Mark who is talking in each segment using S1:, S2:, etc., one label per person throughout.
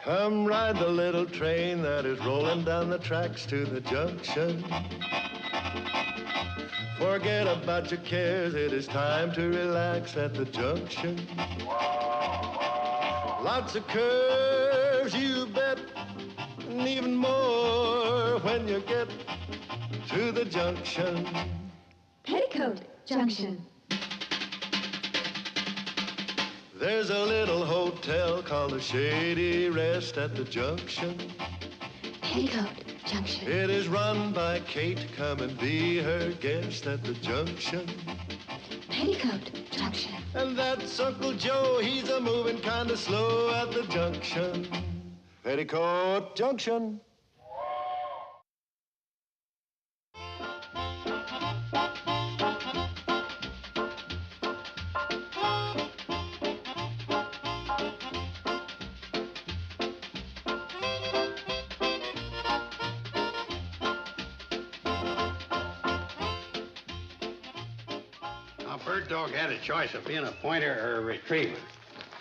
S1: Come ride the little train that is rolling down the tracks to the junction. Forget about your cares, it is time to relax at the junction. Lots of curves, you bet, and even more when you get to the junction.
S2: Petticoat Junction.
S1: There's a little hotel called the Shady Rest at the junction.
S2: Petticoat Junction.
S1: It is run by Kate. Come and be her guest at the junction.
S2: Petticoat Junction.
S1: And that's Uncle Joe. He's a moving kind of slow at the junction. Petticoat Junction.
S3: Bird dog had a choice of being a pointer or a retriever.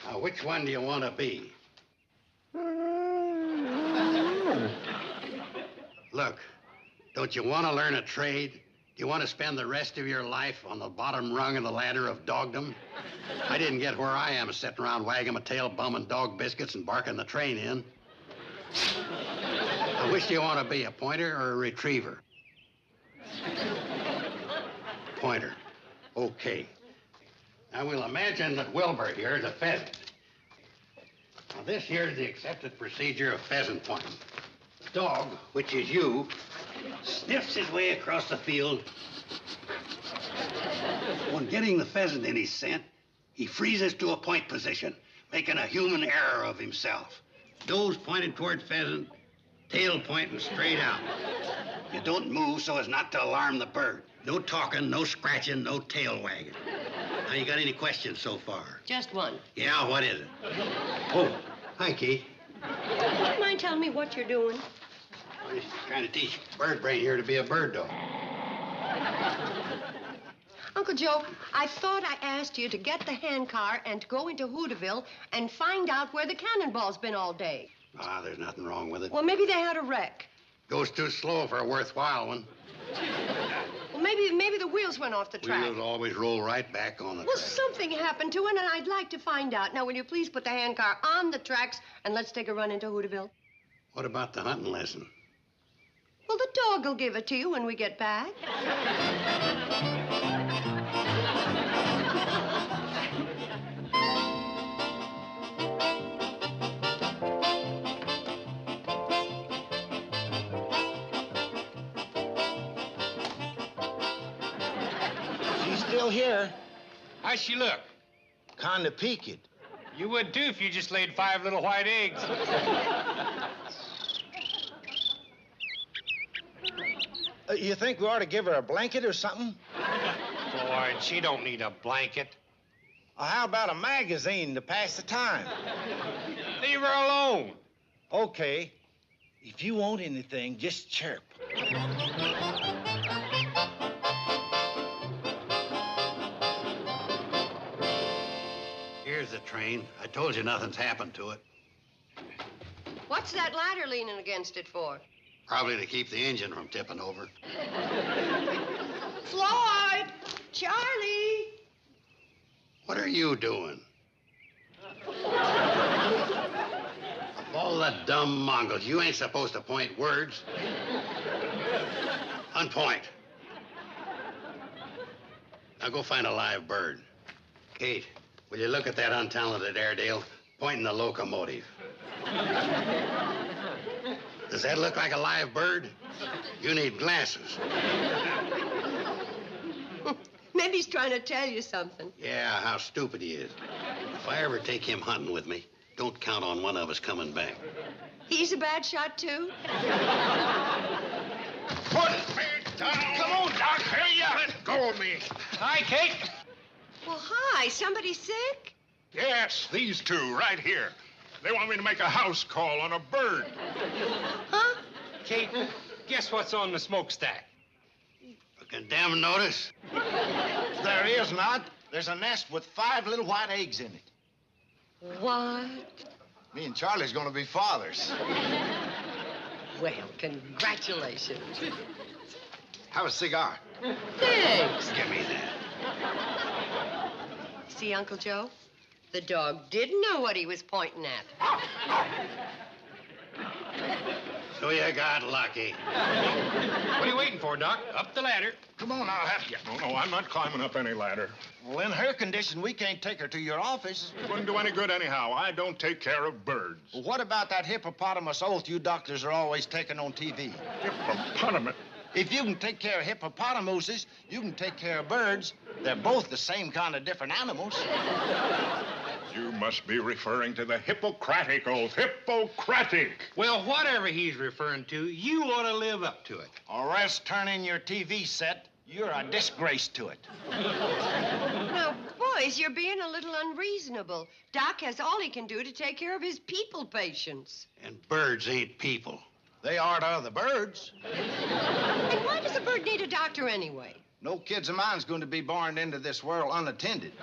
S3: Now, which one do you want to be? Look, don't you want to learn a trade? Do you want to spend the rest of your life on the bottom rung of the ladder of dogdom? I didn't get where I am sitting around wagging my tail, bumming dog biscuits, and barking the train in. Now, which do you want to be, a pointer or a retriever? Pointer. Okay. Now, we'll imagine that Wilbur here is a pheasant. Now, this here is the accepted procedure of pheasant pointing. The dog, which is you, sniffs his way across the field. On getting the pheasant in his scent, he freezes to a point position, making a human error of himself. Nose pointed toward pheasant, tail pointing straight out. You don't move so as not to alarm the bird. No talking, no scratching, no tail wagging. Now, you got any questions so far?
S4: Just one.
S3: Yeah, what is it? Oh, hi, Kate.
S4: Would you mind telling me what you're doing?
S3: I'm just trying to teach Bird Brain here to be a bird dog.
S4: Uncle Joe, I thought I asked you to get the handcar and to go into Hooterville and find out where the cannonball's been all day.
S3: Ah, there's nothing wrong with it.
S4: Well, maybe they had a wreck.
S3: Goes too slow for a worthwhile one.
S4: Well, maybe the wheels went off the track.
S3: Wheels always roll right back on the
S4: Well,
S3: track.
S4: something happened to it, and I'd like to find out. Now, will you please put the handcar on the tracks, and let's take a run into Hooterville?
S3: What about the hunting lesson?
S4: Well, the dog will give it to you when we get back.
S5: Still here.
S6: How's she look?
S5: Kinda peaked.
S6: You would too if you just laid 5 little white eggs.
S5: You think we ought to give her a blanket or something?
S6: Floyd, she don't need a blanket.
S5: How about a magazine to pass the time?
S6: Leave her alone.
S5: Okay. If you want anything, just chirp.
S3: Here's the train. I told you nothing's happened to it.
S4: What's that ladder leaning against it for?
S3: Probably to keep the engine from tipping over.
S4: Floyd! Charlie!
S3: What are you doing? Of all the dumb mongrels, you ain't supposed to point words. Unpoint. Now go find a live bird. Kate, will you look at that untalented Airedale pointing the locomotive? Does that look like a live bird? You need glasses.
S4: Maybe he's trying to tell you something.
S3: Yeah, how stupid he is. If I ever take him hunting with me, don't count on one of us coming back.
S4: He's a bad shot, too?
S6: Put me down. Come on, Doc. Here you let go of me. Hi, Kate.
S4: Well, hi. Somebody sick?
S7: Yes, these two right here. They want me to make a house call on a bird.
S4: Huh?
S6: Kate, guess what's on the smokestack?
S3: A condemned notice?
S5: There is not. There's a nest with 5 little white eggs in it.
S4: What?
S8: Me and Charlie's gonna be fathers.
S4: Well, congratulations.
S8: Have a cigar.
S4: Thanks.
S3: Give me that.
S4: See, Uncle Joe? The dog didn't know what he was pointing at.
S3: So you got lucky.
S6: What are you waiting for, Doc? Up the ladder.
S7: Come on, I'll have you. No, I'm not climbing up any ladder.
S5: Well, in her condition, we can't take her to your office.
S7: It wouldn't do any good anyhow. I don't take care of birds.
S5: Well, what about that hippopotamus oath you doctors are always taking on TV?
S7: Hippopotamus.
S5: If you can take care of hippopotamuses, you can take care of birds. They're both the same kind of different animals.
S7: You must be referring to the Hippocratic oath. Hippocratic.
S6: Well, whatever he's referring to, you ought to live up to it.
S5: Or else turn in your TV set. You're a disgrace to it.
S4: Now, boys, you're being a little unreasonable. Doc has all he can do to take care of his people patients.
S3: And birds ain't people.
S5: They are to other birds.
S4: And why does a bird need a doctor anyway?
S5: No kids of mine's going to be born into this world unattended.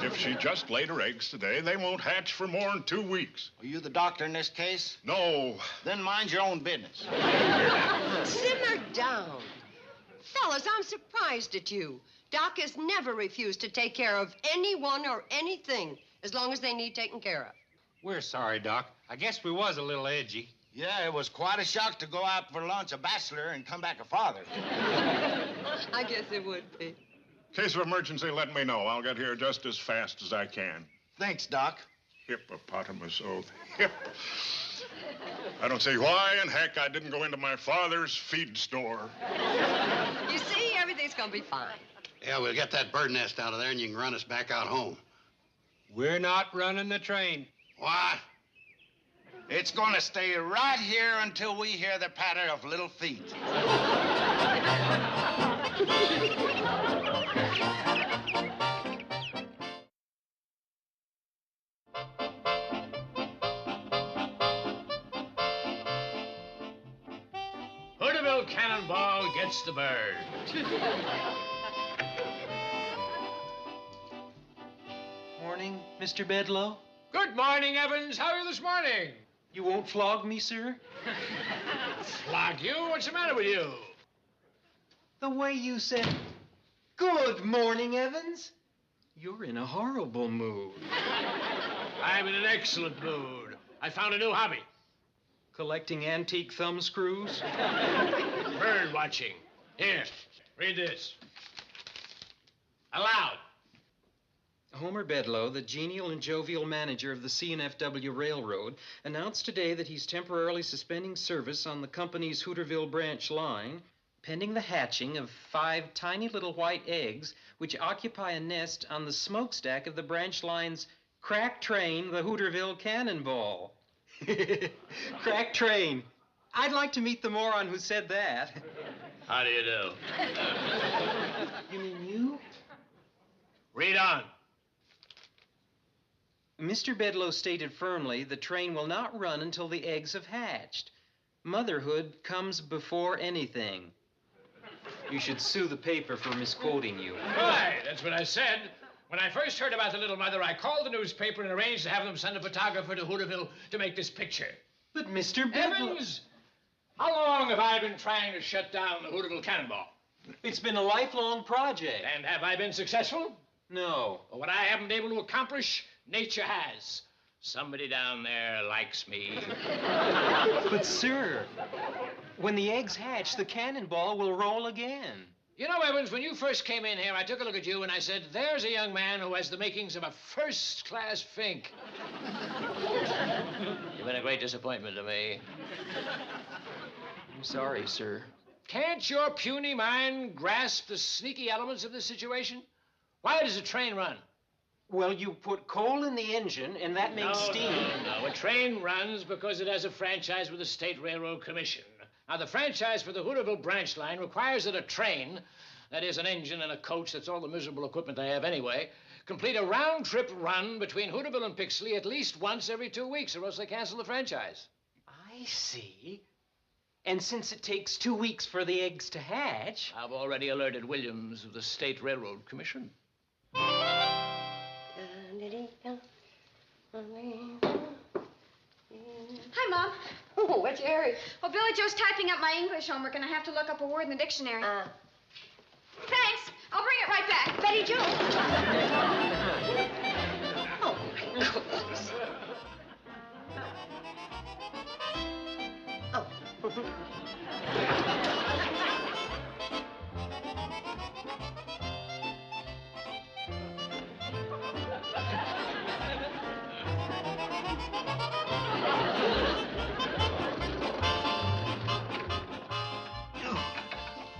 S7: If she just laid her eggs today, they won't hatch for more than 2 weeks.
S5: Are you the doctor in this case?
S7: No.
S5: Then mind your own business.
S4: Simmer down. Fellas, I'm surprised at you. Doc has never refused to take care of anyone or anything as long as they need taken care of.
S6: We're sorry, Doc. I guess we was a little edgy.
S5: Yeah, it was quite a shock to go out for lunch a bachelor and come back a father.
S4: I guess it would be.
S7: Case of emergency, let me know. I'll get here just as fast as I can.
S5: Thanks, Doc.
S7: Hippopotamus oath. Hip. I don't see why in heck I didn't go into my father's feed store.
S4: You see, everything's gonna be fine.
S3: Yeah, we'll get that bird nest out of there and you can run us back out home.
S6: We're not running the train.
S3: What?
S5: It's going to stay right here until we hear the patter of little feet.
S9: Hooterville Cannonball gets the bird.
S10: Morning, Mr. Bedloe.
S9: Good morning, Evans. How are you this morning?
S10: You won't flog me, sir?
S9: Flog you? What's the matter with you?
S10: The way you said, "Good morning, Evans." You're in a horrible mood.
S9: I'm in an excellent mood. I found a new hobby.
S10: Collecting antique thumb screws?
S9: Bird watching. Here, read this. Aloud.
S10: Homer Bedloe, the genial and jovial manager of the C&FW Railroad, announced today that he's temporarily suspending service on the company's Hooterville branch line, pending the hatching of 5 tiny little white eggs, which occupy a nest on the smokestack of the branch line's crack train, the Hooterville Cannonball. Crack train. I'd like to meet the moron who said that.
S9: How do you do?
S10: You mean you?
S9: Read on.
S10: Mr. Bedloe stated firmly the train will not run until the eggs have hatched. Motherhood comes before anything. You should sue the paper for misquoting you.
S9: Why, that's what I said. When I first heard about the little mother, I called the newspaper and arranged to have them send a photographer to Hooterville to make this picture.
S10: But Mr. Bedloe...
S9: Evans, how long have I been trying to shut down the Hooterville Cannonball?
S10: It's been a lifelong project.
S9: And have I been successful?
S10: No.
S9: Well, what I haven't been able to accomplish, nature has. Somebody down there likes me.
S10: But, sir, when the eggs hatch, the cannonball will roll again.
S9: You know, Evans, when you first came in here, I took a look at you and I said, there's a young man who has the makings of a first-class fink. You've been a great disappointment to me.
S10: I'm sorry, sir.
S9: Can't your puny mind grasp the sneaky elements of this situation? Why does a train run?
S10: Well, you put coal in the engine, and that makes steam.
S9: No. A train runs because it has a franchise with the State Railroad Commission. Now, the franchise for the Hooterville branch line requires that a train, that is, an engine and a coach, that's all the miserable equipment I have anyway, complete a round-trip run between Hooterville and Pixley at least once every 2 weeks, or else they cancel the franchise.
S10: I see. And since it takes 2 weeks for the eggs to hatch...
S9: I've already alerted Williams of the State Railroad Commission.
S11: Hi, Mom.
S4: Oh, what'd you hurry?
S11: Well, Billie Jo's typing up my English homework, and I have to look up a word in the dictionary. Thanks. I'll bring it right back.
S4: Betty Jo. Oh, my goodness. Oh.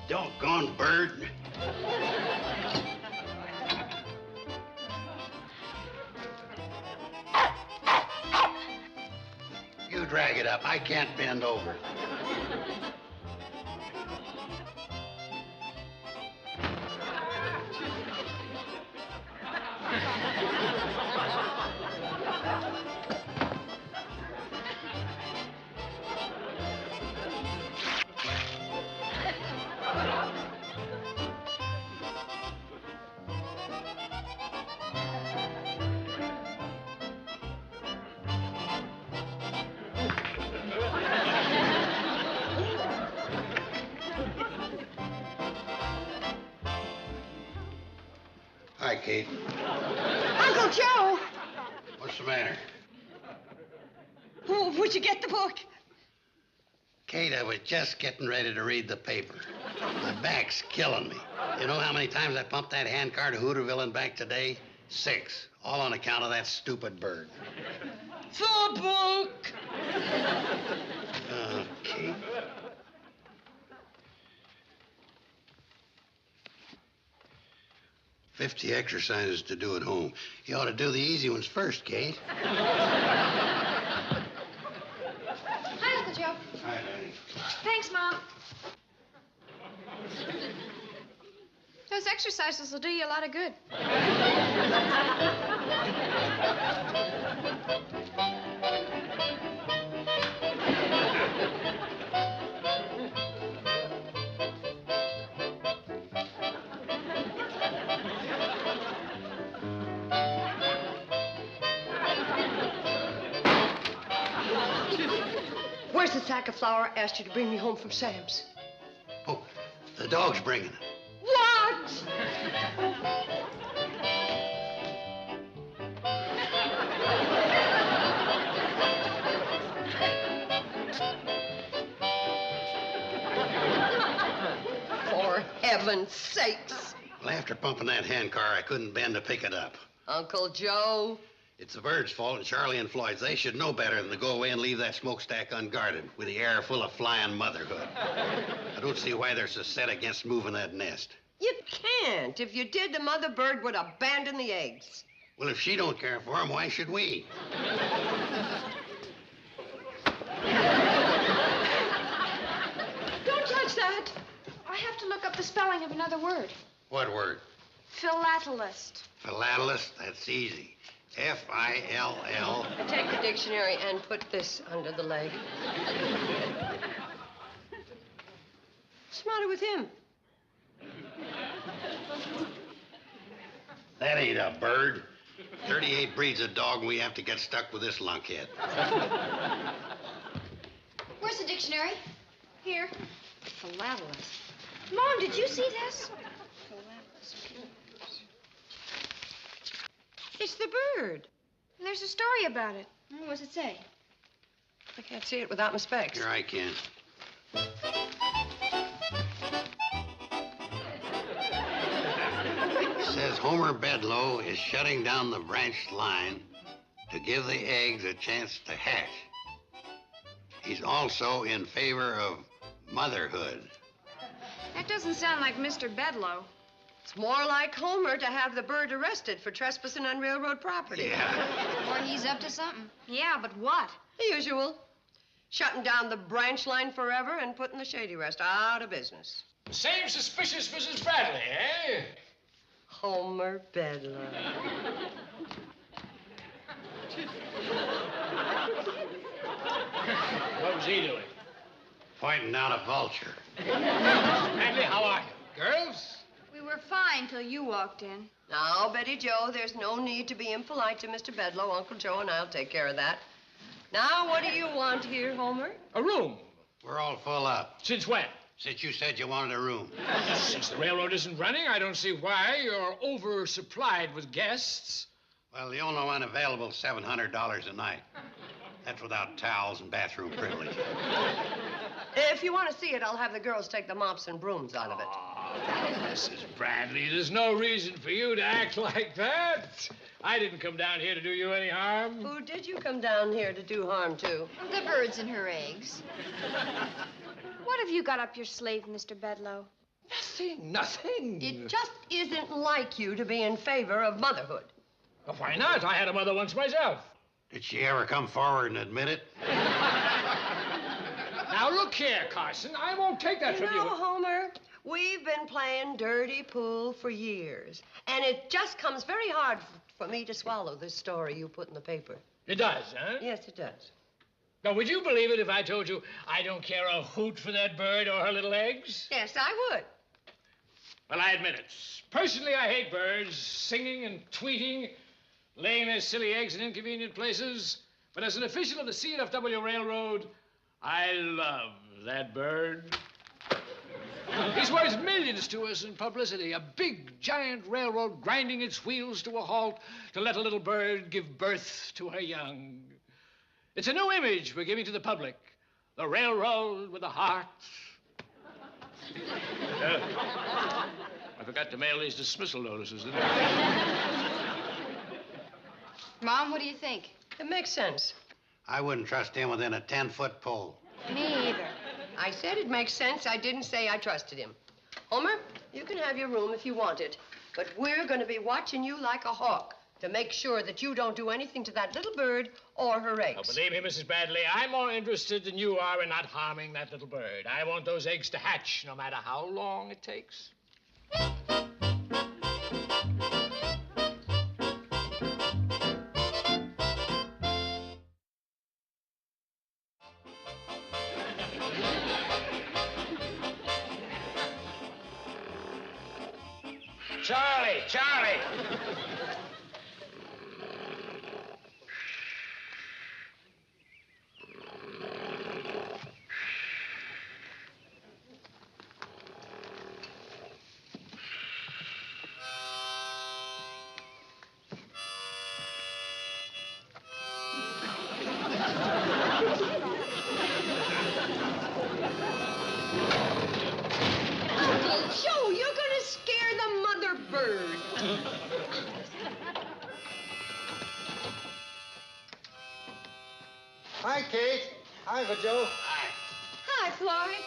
S3: Doggone bird. You drag it up. I can't bend over. Hi, Kate.
S4: Uncle Joe!
S3: What's the matter?
S4: Oh, would you get the book?
S3: Kate, I was just getting ready to read the paper. My back's killing me. You know how many times I pumped that handcar to Hooterville and back today? 6. All on account of that stupid bird.
S4: The book!
S3: Oh, Kate. "50 exercises to do at home. You ought to do the easy ones first, Kate."
S11: Hi, Uncle Joe.
S3: Hi, honey.
S11: Thanks, Mom. Those exercises will do you a lot of good.
S4: Where's the sack of flour I asked you to bring me home from Sam's?
S3: Oh, the dog's bringing it.
S4: What? For heaven's sakes.
S3: Well, after pumping that handcar, I couldn't bend to pick it up.
S4: Uncle Joe.
S3: It's the bird's fault, and Charlie and Floyd's. They should know better than to go away and leave that smokestack unguarded with the air full of flying motherhood. I don't see why they're so set against moving that nest.
S4: You can't. If you did, the mother bird would abandon the eggs.
S3: Well, if she don't care for them, why should we?
S11: Don't touch that. I have to look up the spelling of another word.
S3: What word?
S11: Philatelist.
S3: Philatelist? That's easy. F-I-L-L.
S4: Take the dictionary and put this under the leg. What's the matter with him?
S3: That ain't a bird. 38 breeds of dog, and we have to get stuck with this lunkhead.
S11: Where's the dictionary? Here.
S4: Philatelist.
S11: Mom, did you see this?
S4: It's the bird.
S11: There's a story about it. What's it say?
S4: I can't see it without my specs.
S3: Here, I can. It says Homer Bedloe is shutting down the branched line to give the eggs a chance to hatch. He's also in favor of motherhood.
S11: That doesn't sound like Mr. Bedloe.
S4: It's more like Homer to have the bird arrested for trespassing on railroad property.
S3: Yeah.
S11: Or he's up to something. Yeah, but what?
S4: The usual. Shutting down the branch line forever and putting the Shady Rest out of business.
S9: Same suspicious Mrs. Bradley, eh?
S4: Homer Bedloe.
S9: What was he doing?
S3: Pointing out a vulture.
S9: Bradley, how are you? Girls?
S11: We were fine till you walked in.
S4: Now, Betty Jo, there's no need to be impolite to Mr. Bedloe. Uncle Joe and I'll take care of that. Now, what do you want here, Homer?
S9: A room.
S3: We're all full up.
S9: Since when?
S3: Since you said you wanted a room.
S9: Since the railroad isn't running, I don't see why you're oversupplied with guests.
S3: Well, the only one available is $700 a night. That's without towels and bathroom privilege.
S4: If you want to see it, I'll have the girls take the mops and brooms out of it.
S9: Mrs. Bradley, there's no reason for you to act like that. I didn't come down here to do you any harm.
S4: Who did you come down here to do harm to?
S11: The birds and her eggs. What have you got up your sleeve, Mr. Bedloe?
S9: Nothing.
S4: It just isn't like you to be in favor of motherhood.
S9: Well, why not? I had a mother once myself.
S3: Did she ever come forward and admit it?
S9: Now, look here, Carson. I won't take that from you.
S4: Homer, we've been playing dirty pool for years, and it just comes very hard for me to swallow this story you put in the paper.
S9: It does, huh?
S4: Yes, it does.
S9: Now, would you believe it if I told you I don't care a hoot for that bird or her little eggs?
S4: Yes, I would.
S9: Well, I admit it. Personally, I hate birds singing and tweeting, laying their silly eggs in inconvenient places. But as an official of the C&FW Railroad, I love that bird. He's worth millions to us in publicity. A big, giant railroad grinding its wheels to a halt to let a little bird give birth to her young. It's a new image we're giving to the public. The railroad with a heart. I forgot to mail these dismissal notices, didn't I?
S11: Mom, what do you think?
S4: It makes sense.
S3: I wouldn't trust him within a 10-foot pole.
S11: Me either.
S4: I said it makes sense. I didn't say I trusted him. Homer, you can have your room if you want it, but we're going to be watching you like a hawk to make sure that you don't do anything to that little bird or her eggs.
S9: Oh, believe me, Mrs. Bradley, I'm more interested than you are in not harming that little bird. I want those eggs to hatch, no matter how long it takes.
S5: Charlie, Charlie!
S4: Uncle Joe, you're going to scare the mother bird.
S5: Hi, Kate. Hi, Uncle Joe.
S4: Hi, Floyd.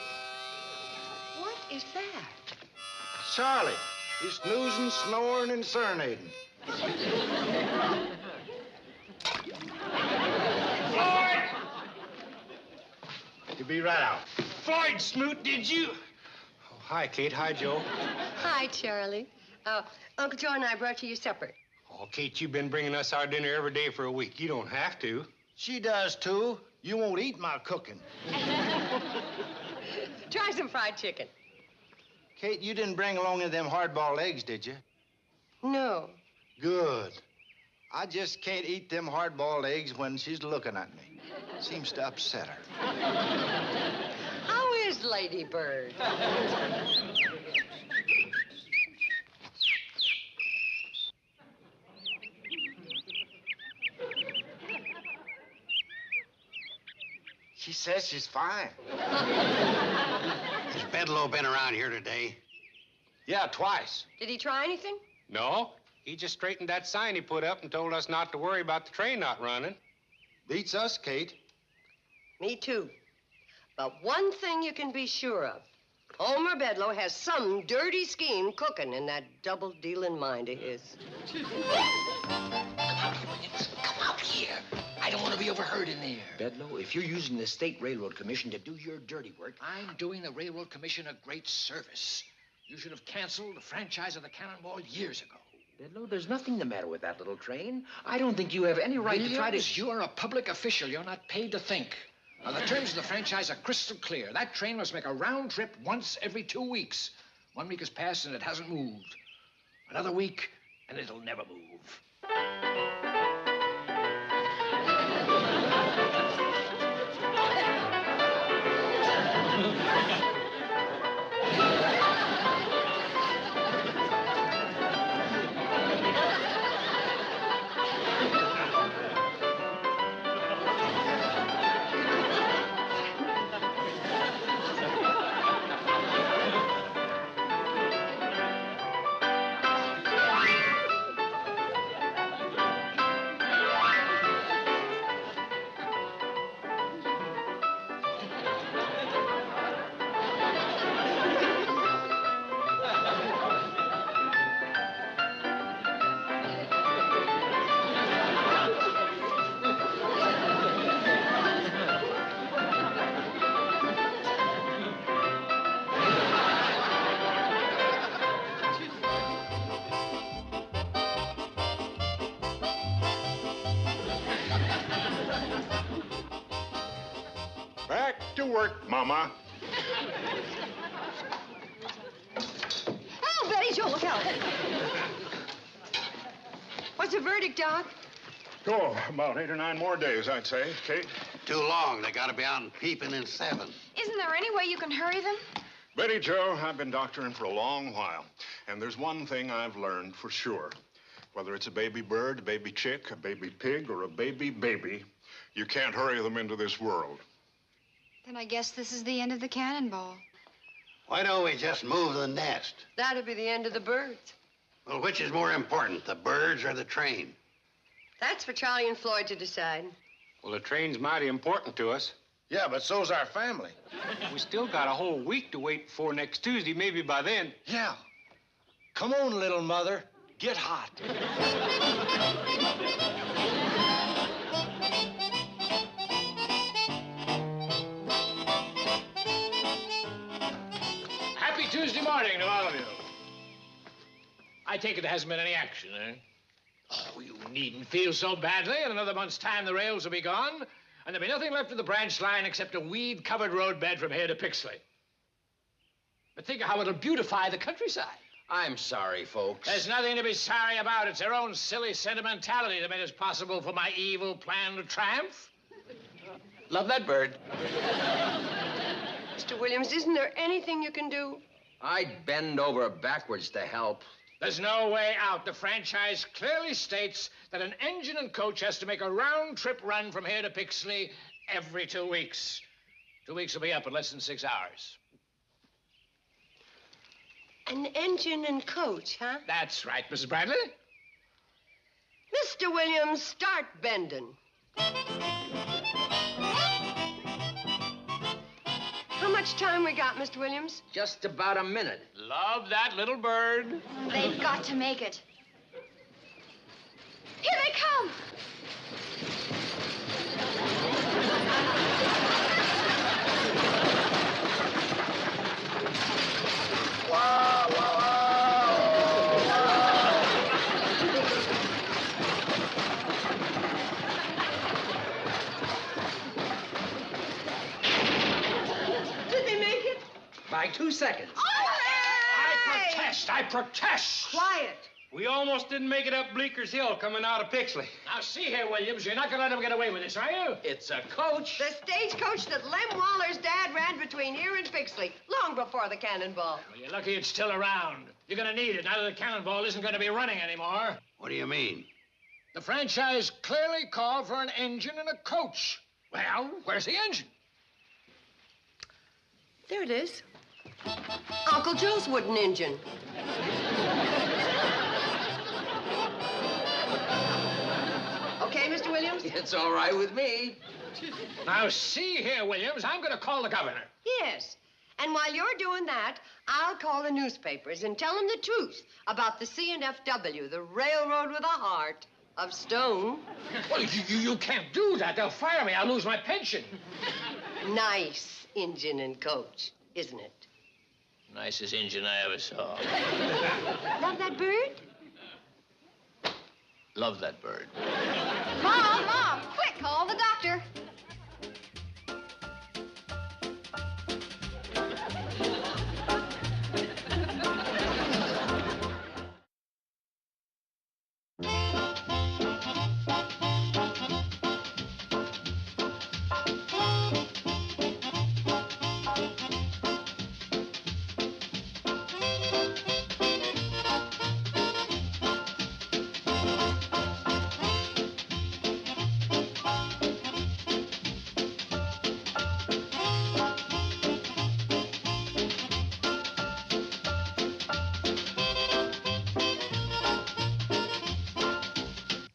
S4: What is that?
S5: Charlie. He's snoozing, snoring, and serenading.
S6: Floyd!
S5: You'll be right out.
S6: Floyd Smoot, did you?
S5: Oh, hi, Kate. Hi, Joe.
S4: Hi, Charlie. Uncle Joe and I brought you your supper.
S12: Oh, Kate, you've been bringing us our dinner every day for a week. You don't have to.
S5: She does, too. You won't eat my cooking.
S4: Try some fried chicken.
S5: Kate, you didn't bring along any of them hard-boiled eggs, did you?
S4: No.
S5: Good. I just can't eat them hard-boiled eggs when she's looking at me. Seems to upset her.
S4: How is Lady Bird?
S5: She says she's fine.
S3: Has Bedloe been around here today?
S5: Yeah, twice.
S4: Did he try anything?
S12: No. He just straightened that sign he put up and told us not to worry about the train not running.
S5: Beats us, Kate.
S4: Me too. But one thing you can be sure of. Homer Bedloe has some dirty scheme cooking in that double-dealing mind of his.
S13: Come out here. I don't want to be overheard in there. Bedloe, if you're using the State Railroad Commission to do your dirty work...
S9: I'm doing the Railroad Commission a great service. You should have canceled the franchise of the Cannonball years ago.
S13: Bedloe, there's nothing the matter with that little train. I don't think you have any right to try to...
S9: You're a public official. You're not paid to think. Now, the terms of the franchise are crystal clear. That train must make a round trip once every 2 weeks. 1 week has passed and it hasn't moved. Another week and it'll never move.
S7: to work, Mama.
S4: Oh, Betty Jo, look out. What's the verdict, Doc?
S7: Oh, about 8 or 9 more days, I'd say. Kate?
S3: Too long. They gotta be out and peeping in 7.
S11: Isn't there any way you can hurry them?
S7: Betty Jo, I've been doctoring for a long while, and there's one thing I've learned for sure. Whether it's a baby bird, a baby chick, a baby pig, or a baby, you can't hurry them into this world.
S11: Then I guess this is the end of the cannonball.
S3: Why don't we just move the nest?
S4: That'd be the end of the birds.
S3: Well, which is more important, the birds or the train?
S4: That's for Charlie and Floyd to decide.
S12: Well, the train's mighty important to us.
S5: Yeah, but so's our family.
S12: We still got a whole week to wait before next Tuesday. Maybe by then.
S5: Yeah. Come on, little mother. Get hot.
S9: Happy Tuesday morning to all of you. I take it there hasn't been any action, eh? Oh, you needn't feel so badly. In another month's time, the rails will be gone, and there'll be nothing left of the branch line except a weed-covered roadbed from here to Pixley. But think of how it'll beautify the countryside.
S13: I'm sorry, folks.
S9: There's nothing to be sorry about. It's their own silly sentimentality that made it possible for my evil plan to triumph.
S13: Love that bird.
S4: Mr. Williams, isn't there anything you can do?
S13: I'd bend over backwards to help.
S9: There's no way out. The franchise clearly states that an engine and coach has to make a round-trip run from here to Pixley every 2 weeks. 2 weeks will be up in less than 6 hours.
S4: An engine and coach, huh?
S9: That's right, Mrs. Bradley.
S4: Mr. Williams, start bending. How much time we got, Mr. Williams?
S13: Just about a minute.
S9: Love that little bird.
S11: They've got to make it. Here they come!
S4: Did they make it?
S13: By 2 seconds.
S9: I protest!
S4: Quiet.
S12: We almost didn't make it up Bleeker's Hill coming out of Pixley.
S9: Now, see here, Williams, you're not going to let him get away with this, are you?
S13: It's a coach.
S4: The stagecoach that Lem Waller's dad ran between here and Pixley, long before the cannonball.
S9: Well, you're lucky it's still around. You're going to need it now that the cannonball isn't going to be running anymore.
S3: What do you mean?
S9: The franchise clearly called for an engine and a coach. Well, where's the engine?
S4: There it is. Uncle Joe's wooden engine. Okay, Mr. Williams?
S13: It's all right with me.
S9: Now, see here, Williams, I'm going to call the governor.
S4: Yes. And while you're doing that, I'll call the newspapers and tell them the truth about the C&FW, the railroad with a heart of stone.
S9: Well, you can't do that. They'll fire me. I'll lose my pension.
S4: Nice engine and coach, isn't it?
S9: Nicest engine I ever saw.
S4: Love that bird?
S9: Love that bird.
S11: Mom, quick, call the doctor.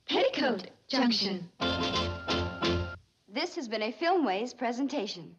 S2: Petticoat Junction.
S11: This has been a Filmways presentation.